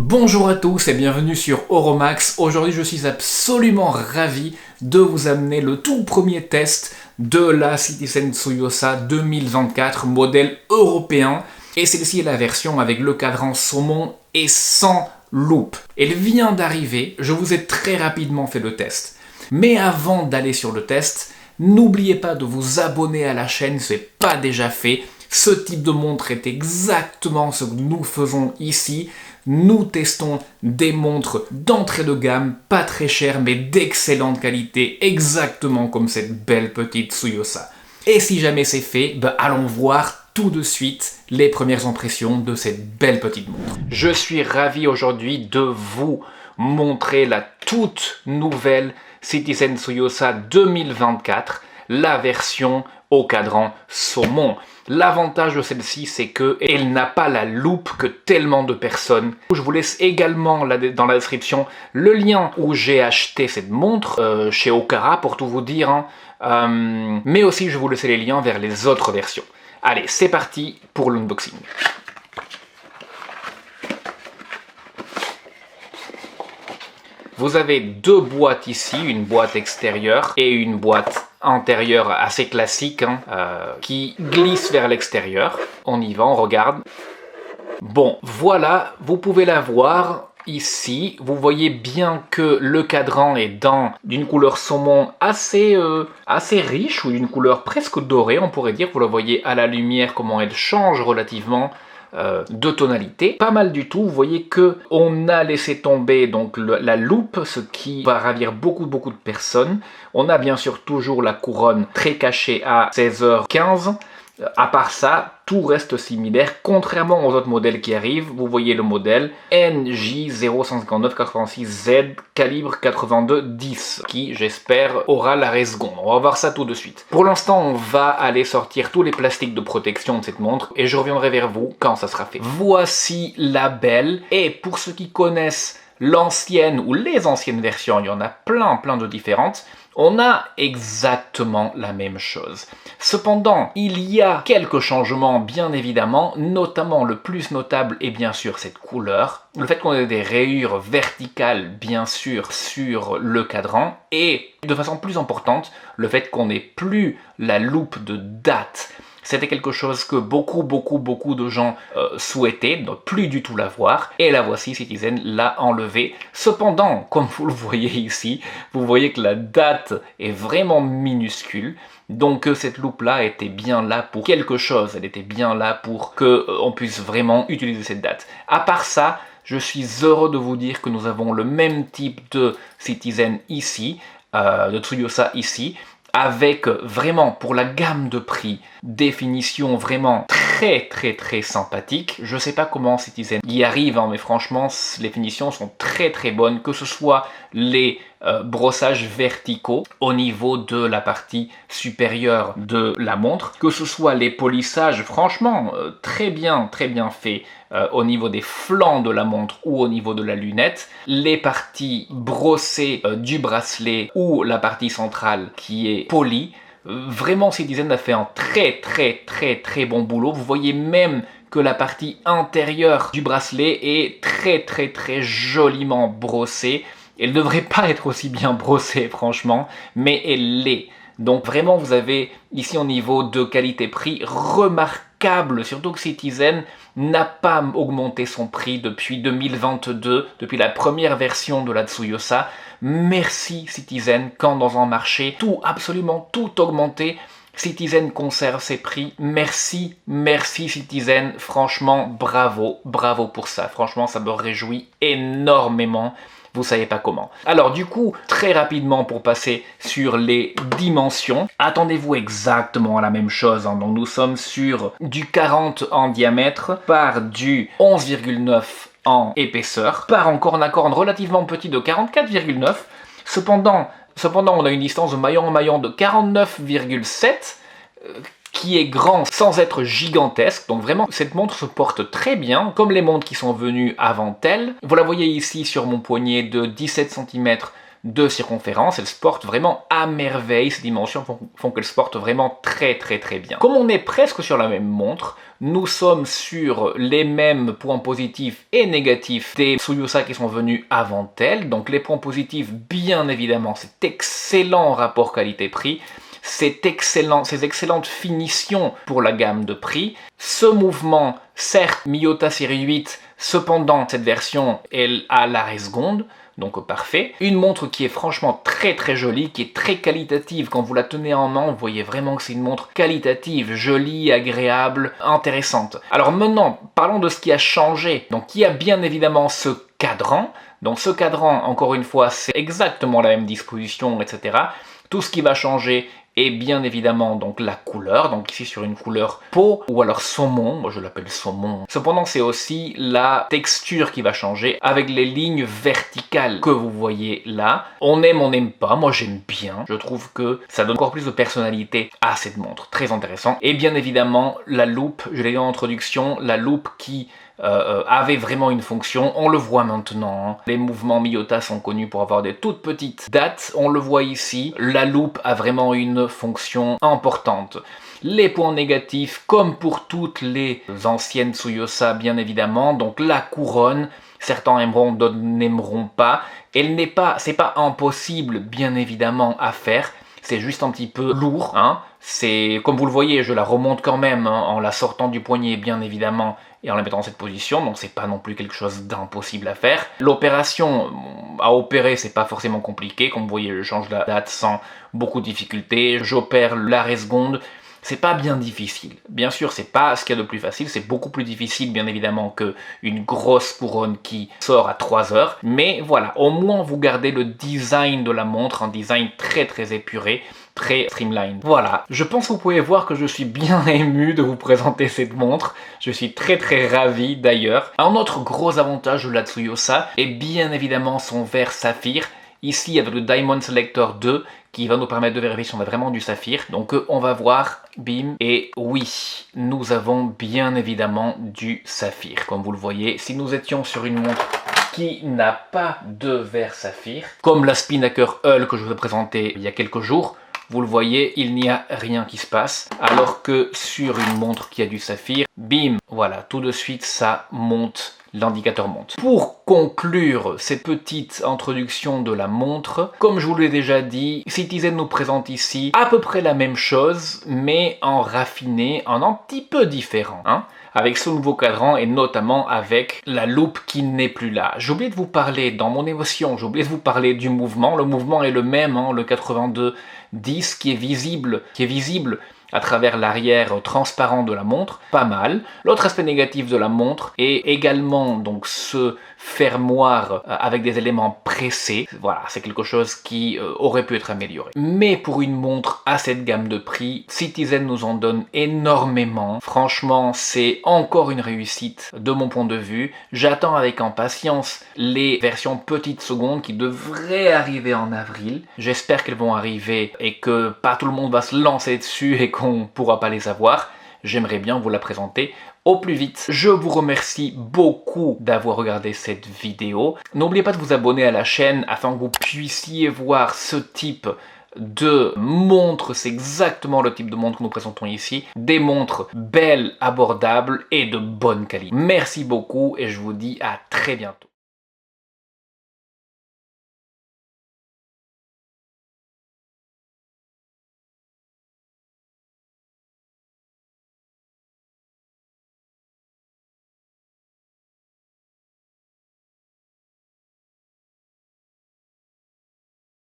Bonjour à tous et bienvenue sur Oromax. Aujourd'hui je suis absolument ravi de vous amener le tout premier test de la Citizen Tsuyosa 2024 modèle européen. Et celle-ci est la version avec le cadran saumon et sans loupe. Elle vient d'arriver, je vous ai très rapidement fait le test. Mais avant d'aller sur le test, n'oubliez pas de vous abonner à la chaîne si ce n'est pas déjà fait. Ce type de montre est exactement ce que nous faisons ici. Nous testons des montres d'entrée de gamme, pas très chères, mais d'excellente qualité, exactement comme cette belle petite Tsuyosa. Et si jamais c'est fait, allons voir tout de suite les premières impressions de cette belle petite montre. Je suis ravi aujourd'hui de vous montrer la toute nouvelle Citizen Tsuyosa 2024, la version au cadran saumon. L'avantage de celle-ci, c'est qu'elle n'a pas la loupe que tellement de personnes. Je vous laisse également dans la description le lien où j'ai acheté cette montre chez Okara pour tout vous dire. Mais aussi, je vais vous laisser les liens vers les autres versions. Allez, c'est parti pour l'unboxing. Vous avez deux boîtes ici, une boîte extérieure et une boîte intérieure assez classique qui glisse vers l'extérieur. On y va, on regarde. Bon, voilà, vous pouvez la voir ici. Vous voyez bien que le cadran est d'une couleur saumon assez riche ou d'une couleur presque dorée, on pourrait dire. Vous la voyez à la lumière comment elle change relativement de tonalité, pas mal du tout. Vous voyez que on a laissé tomber donc la loupe, ce qui va ravir beaucoup de personnes. On a bien sûr toujours la couronne très cachée à 16h15. À part ça, tout reste similaire, contrairement aux autres modèles qui arrivent. Vous voyez le modèle NJ015986Z calibre 82-10, qui, j'espère, aura l'arrêt seconde. On va voir ça tout de suite. Pour l'instant, on va aller sortir tous les plastiques de protection de cette montre, et je reviendrai vers vous quand ça sera fait. Voici la belle, et pour ceux qui connaissent l'ancienne ou les anciennes versions, il y en a plein de différentes. On a exactement la même chose. Cependant, il y a quelques changements bien évidemment, notamment le plus notable est bien sûr cette couleur, le fait qu'on ait des rayures verticales bien sûr sur le cadran, et de façon plus importante, le fait qu'on n'ait plus la loupe de date. C'était quelque chose que beaucoup de gens souhaitaient, ne plus du tout l'avoir, et la voici, Citizen l'a enlevé. Cependant, comme vous le voyez ici, vous voyez que la date est vraiment minuscule, donc cette loupe-là était bien là pour quelque chose, elle était bien là pour qu'on puisse vraiment utiliser cette date. À part ça, je suis heureux de vous dire que nous avons le même type de Citizen ici, de Tsuyosa ici, avec vraiment pour la gamme de prix, définition vraiment très sympathique. Je sais pas comment Citizen y arrive, mais franchement les finitions sont très bonnes, que ce soit les brossages verticaux au niveau de la partie supérieure de la montre, que ce soit les polissages, franchement très bien fait au niveau des flancs de la montre ou au niveau de la lunette, les parties brossées du bracelet ou la partie centrale qui est polie. Vraiment, Citizen a fait un très bon boulot. Vous voyez même que la partie intérieure du bracelet est très joliment brossée. Elle ne devrait pas être aussi bien brossée, franchement, mais elle l'est. Donc vraiment, vous avez ici au niveau de qualité-prix remarquable, surtout que Citizen n'a pas augmenté son prix depuis 2022, depuis la première version de la Tsuyosa. Merci Citizen, quand dans un marché absolument tout augmenté, Citizen conserve ses prix. Merci Citizen, franchement bravo pour ça. Franchement, ça me réjouit énormément. Vous savez pas comment. Alors du coup, très rapidement pour passer sur les dimensions, attendez-vous exactement à la même chose. Donc nous sommes sur du 40 en diamètre par du 11,9 en épaisseur, par encore un accord relativement petit de 44,9. Cependant, on a une distance de maillon en maillon de 49,7, qui est grand sans être gigantesque. Donc vraiment, cette montre se porte très bien, comme les montres qui sont venues avant elle. Vous la voyez ici sur mon poignet de 17 cm de circonférence. Elle se porte vraiment à merveille. Ces dimensions font qu'elle se porte vraiment très bien. Comme on est presque sur la même montre, nous sommes sur les mêmes points positifs et négatifs des Tsuyosa qui sont venus avant elle. Donc les points positifs, bien évidemment, cet excellent rapport qualité-prix, ces excellentes finitions pour la gamme de prix. Ce mouvement, certes, Miyota série 8, cependant, cette version, elle a l'arrêt seconde, donc parfait. Une montre qui est franchement très jolie, qui est très qualitative. Quand vous la tenez en main, vous voyez vraiment que c'est une montre qualitative, jolie, agréable, intéressante. Alors maintenant, parlons de ce qui a changé. Donc il y a bien évidemment ce cadran. Donc ce cadran, encore une fois, c'est exactement la même disposition, etc. Tout ce qui va changer est bien évidemment donc la couleur, donc ici sur une couleur peau ou alors saumon, moi je l'appelle saumon. Cependant c'est aussi la texture qui va changer avec les lignes verticales que vous voyez là. On aime, on n'aime pas, moi j'aime bien, je trouve que ça donne encore plus de personnalité à cette montre, très intéressant. Et bien évidemment la loupe, je l'ai dit en introduction, la loupe qui avait vraiment une fonction, on le voit maintenant, hein. Les mouvements Miyota sont connus pour avoir des toutes petites dates, on le voit ici, la loupe a vraiment une fonction importante. Les points négatifs, comme pour toutes les anciennes Tsuyosa bien évidemment, donc la couronne, certains aimeront, d'autres n'aimeront pas, c'est pas impossible bien évidemment à faire, c'est juste un petit peu lourd, hein. C'est, comme vous le voyez, je la remonte quand même, hein, en la sortant du poignet bien évidemment, et en la mettant dans cette position, donc c'est pas non plus quelque chose d'impossible à faire. L'opération à opérer, c'est pas forcément compliqué, comme vous voyez, je change la date sans beaucoup de difficulté, j'opère l'arrêt seconde, c'est pas bien difficile. Bien sûr, c'est pas ce qu'il y a de plus facile, c'est beaucoup plus difficile bien évidemment qu'une grosse couronne qui sort à 3 heures, mais voilà, au moins vous gardez le design de la montre, un design très épuré, très streamline. Voilà, je pense que vous pouvez voir que je suis bien ému de vous présenter cette montre. Je suis très ravi d'ailleurs. Un autre gros avantage de la Tsuyosa est bien évidemment son verre saphir. Ici avec le Diamond Selector 2 qui va nous permettre de vérifier si on a vraiment du saphir. Donc on va voir, bim, et oui, nous avons bien évidemment du saphir. Comme vous le voyez, si nous étions sur une montre qui n'a pas de verre saphir, comme la Spinnaker Hull que je vous ai présentée il y a quelques jours, vous le voyez, il n'y a rien qui se passe, alors que sur une montre qui a du saphir, bim, voilà, tout de suite ça monte, l'indicateur monte. Pour conclure cette petite introduction de la montre, comme je vous l'ai déjà dit, Citizen nous présente ici à peu près la même chose, mais en raffiné, en un petit peu différent, hein, avec ce nouveau cadran et notamment avec la loupe qui n'est plus là. J'ai oublié de vous parler, dans mon émotion, j'ai oublié de vous parler du mouvement. Le mouvement est le même, hein, le 82-10 qui est visible à travers l'arrière transparent de la montre, pas mal. L'autre aspect négatif de la montre est également donc ce fermoir avec des éléments pressés. Voilà, c'est quelque chose qui aurait pu être amélioré. Mais pour une montre à cette gamme de prix, Citizen nous en donne énormément. Franchement, c'est encore une réussite de mon point de vue. J'attends avec impatience les versions petites secondes qui devraient arriver en avril. J'espère qu'elles vont arriver et que pas tout le monde va se lancer dessus et qu'on ne pourra pas les avoir. J'aimerais bien vous la présenter au plus vite. Je vous remercie beaucoup d'avoir regardé cette vidéo. N'oubliez pas de vous abonner à la chaîne afin que vous puissiez voir ce type de montres. C'est exactement le type de montre que nous présentons ici. Des montres belles, abordables et de bonne qualité. Merci beaucoup et je vous dis à très bientôt.